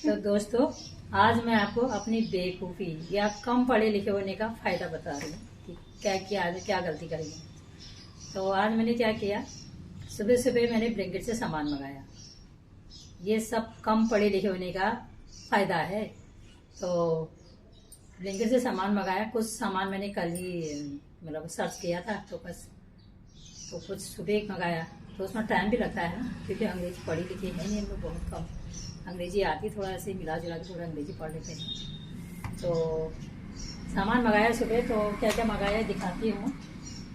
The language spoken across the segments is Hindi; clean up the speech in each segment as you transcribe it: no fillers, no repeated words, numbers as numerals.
तो दोस्तों, आज मैं आपको अपनी बेवकूफ़ी या कम पढ़े लिखे होने का फ़ायदा बता रही हूँ कि क्या किया, आज क्या गलती करी है। तो आज मैंने क्या किया, सुबह सुबह मैंने ब्लिंकिट से सामान मंगाया। ये सब कम पढ़े लिखे होने का फ़ायदा है। तो ब्लिंकिट से सामान मंगाया, कुछ सामान मैंने कल ही मतलब सर्च किया था, तो बस तो कुछ सुबह मंगाया। तो उसमें टाइम भी लगता है ना, क्योंकि अंग्रेजी पढ़ी लिखी है नहीं, हम लोग बहुत कम अंग्रेजी आती, थोड़ा ऐसे मिला जुला के थोड़ा अंग्रेजी पढ़ लेते हैं। तो सामान मंगाया सुबह, तो क्या क्या मंगाया दिखाती हूँ,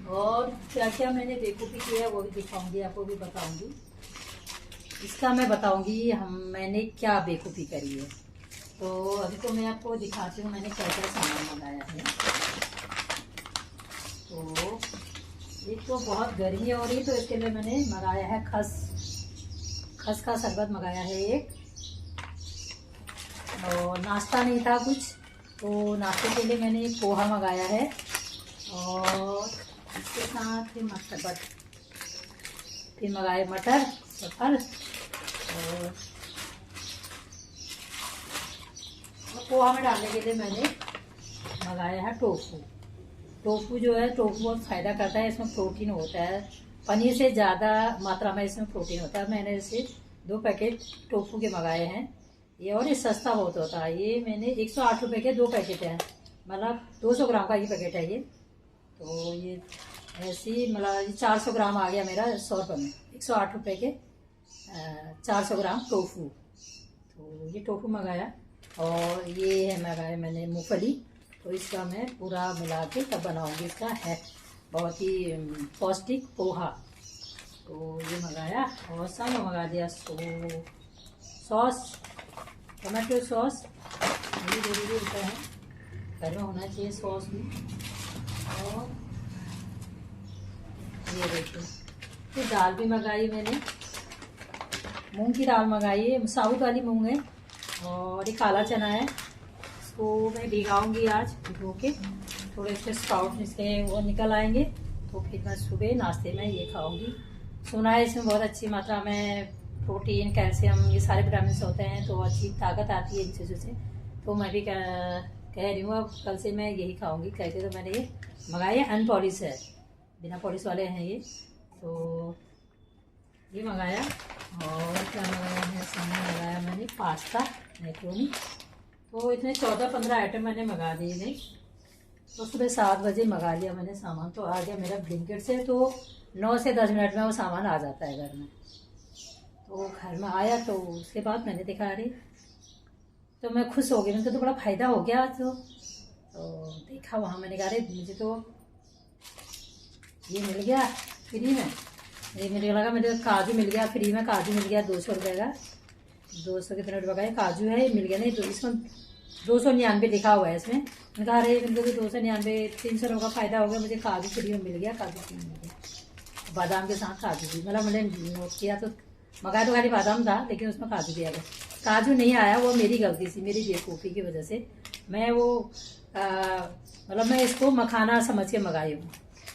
और क्या क्या मैंने बेवकूफ़ी किया वो भी दिखाऊंगी, आपको भी बताऊंगी। इसका मैं बताऊंगी मैंने क्या बेवकूफ़ी करी है। तो अभी तो मैं आपको दिखाती हूँ मैंने क्या क्या सामान मंगाया है। तो एक तो बहुत गर्मी हो रही, तो इसके लिए मैंने मंगाया है खस का शरबत मंगाया है एक। और नाश्ता नहीं था कुछ, तो नाश्ते के लिए मैंने एक पोहा मंगाया है, और इसके साथ फिर मंगाए मटर सफल, और पोहा में डालने के लिए मैंने मंगाया है टोफू। टोफू जो है, टोफू बहुत फ़ायदा करता है, इसमें प्रोटीन होता है, पनीर से ज़्यादा मात्रा में इसमें प्रोटीन होता है। मैंने इसे 2 पैकेट टोफू के मंगाए हैं ये, और ये सस्ता बहुत होता है। ये मैंने 108 रुपये के 2 पैकेट हैं, मतलब 200 ग्राम का ये पैकेट है ये। तो ये ऐसी मतलब 400 ग्राम आ गया मेरा 100 रुपये में, 108 रुपये के 400 ग्राम टोफू। तो ये टोफू मंगाया, और ये है मंगाया मैंने मूंगफली। तो इसका मैं पूरा मिला के तब बनाऊंगी, इसका है बहुत ही पौष्टिक पोहा। तो ये मंगाया, और सब मंगा दिया सॉस, टमाटो सॉस ये जरूरी होता है, घर में होना चाहिए सॉस भी। और ये देखिए, फिर दाल भी मंगाई मैंने, मूंग की दाल मंगाई है, साबुत वाली मूंग है, और ये काला चना है। इसको मैं भिगाऊंगी आज भिगो के, थोड़े से स्प्राउट इसके वो निकल आएंगे, तो फिर मैं सुबह नाश्ते में ये खाऊंगी। सुना है इसमें बहुत अच्छी मात्रा में प्रोटीन, कैल्शियम, ये सारे विटामिन होते हैं, तो अच्छी ताकत आती है इन चीज़ों से। तो मैं भी कह रही हूँ अब कल से मैं यही खाऊंगी। कहते तो मैंने ये मंगाए, अनपॉलिश है, बिना पॉलिश वाले हैं ये। तो ये मंगाया, और क्या मंगाया है, सामान मंगाया मैंने पास्ता, मैक्रोनी। तो इतने 14-15 आइटम मैंने मंगा दिए थे। तो सुबह 7 बजे मंगा लिया मैंने सामान, तो आ गया मेरा ब्लिंकिट से। तो 9 से 10 मिनट में वो सामान आ जाता है घर में। तो घर में आया, तो उसके बाद मैंने देखा, अरे, तो मैं खुश हो गई, मुझे तो बड़ा फ़ायदा हो गया आज। तो देखा वहाँ, मैंने कहा अरे मुझे तो ये मिल गया फ्री में। ये मुझे लगा मुझे काजू मिल गया फ्री में, काजू मिल गया 200 रुपये का, 200 कितने रुपये का काजू है, ये मिल गया। नहीं तो इसमें 299 लिखा हुआ है इसमें। मैंने कहा अरे मुझे तो 299, 300 रुपये का फ़ायदा हो गया, मुझे काजू फ्री में मिल गया, काजू फ्री में मिल गया, बादाम के साथ काजू भी। मतलब मैंने नोट किया, तो मंगाया तो खाली बादाम था, लेकिन उसमें काजू दिया गया। काजू नहीं आया, वो मेरी गलती थी, मेरी बेवकूफ़ी की वजह से। मैं वो मतलब मैं इसको मखाना समझ के मंगाई हूँ।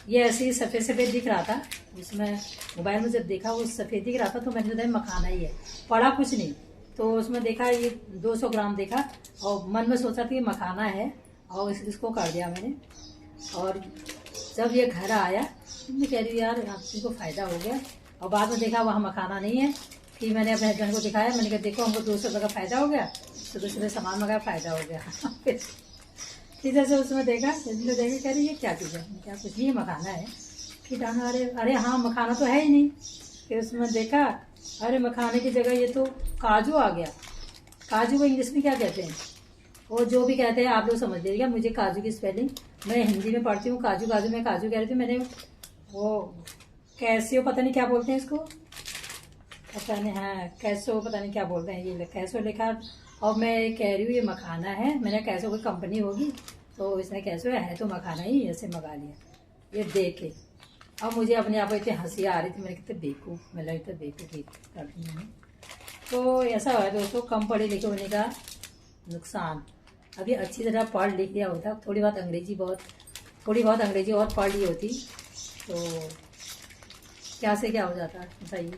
ये ऐसे ही सफ़ेद सफ़ेद दिख रहा था उसमें, मोबाइल में जब देखा वो सफ़ेद दिख रहा था, तो मैंने सोचा मखाना ही है, पढ़ा कुछ नहीं। तो उसमें देखा ये 200 ग्राम देखा, और मन में सोचा था ये मखाना है, और इसको कर दिया मैंने। और जब ये घर आया तो मैं कह रही हूँ यार आपको फ़ायदा हो गया, और बाद में देखा वहाँ मखाना नहीं है। फिर मैंने अपने हस्बैंड को दिखाया, मैंने कहा देखो हमको 200 रुपये का फ़ायदा हो गया, सुबह सुबह सामान मंगाया, फ़ायदा हो गया। फिर जैसे उसमें देखा कह रही ये क्या चीज़ है, क्या कुछ नहीं, मखाना है। फिर डाना, अरे हाँ मखाना तो है ही नहीं। फिर उसमें देखा, अरे मखाने की जगह ये तो काजू आ गया। काजू को इंग्लिश में क्या कहते हैं, वो जो भी कहते हैं आप लोग समझ लीजिएगा। मुझे काजू की स्पेलिंग मैं हिंदी में पढ़ती हूँ, काजू काजू, मैं काजू कह रही थी। मैंने वो कैसे पता नहीं क्या बोलते हैं इसको, पता नहीं, हाँ कैसो पता नहीं क्या बोलते हैं, ये कैसो लिखा। और मैं कह रही हूँ ये मखाना है, मैंने कैसो कोई कंपनी होगी, तो इसने कैसो है तो मखाना ही, ऐसे मंगा लिया ये देख के। अब मुझे अपने आप को इतनी हंसी आ रही थी, मैंने कितने बेवकूफ़, मतलब इतने बेवकूफ़ी कर दी मैंने। तो ऐसा है दोस्तों, कम पढ़े लिखे होने का नुकसान। अभी अच्छी तरह पढ़ लिख लिया होता, थोड़ी बहुत अंग्रेजी और पढ़ ली होती, तो क्या से क्या हो जाता बताइए।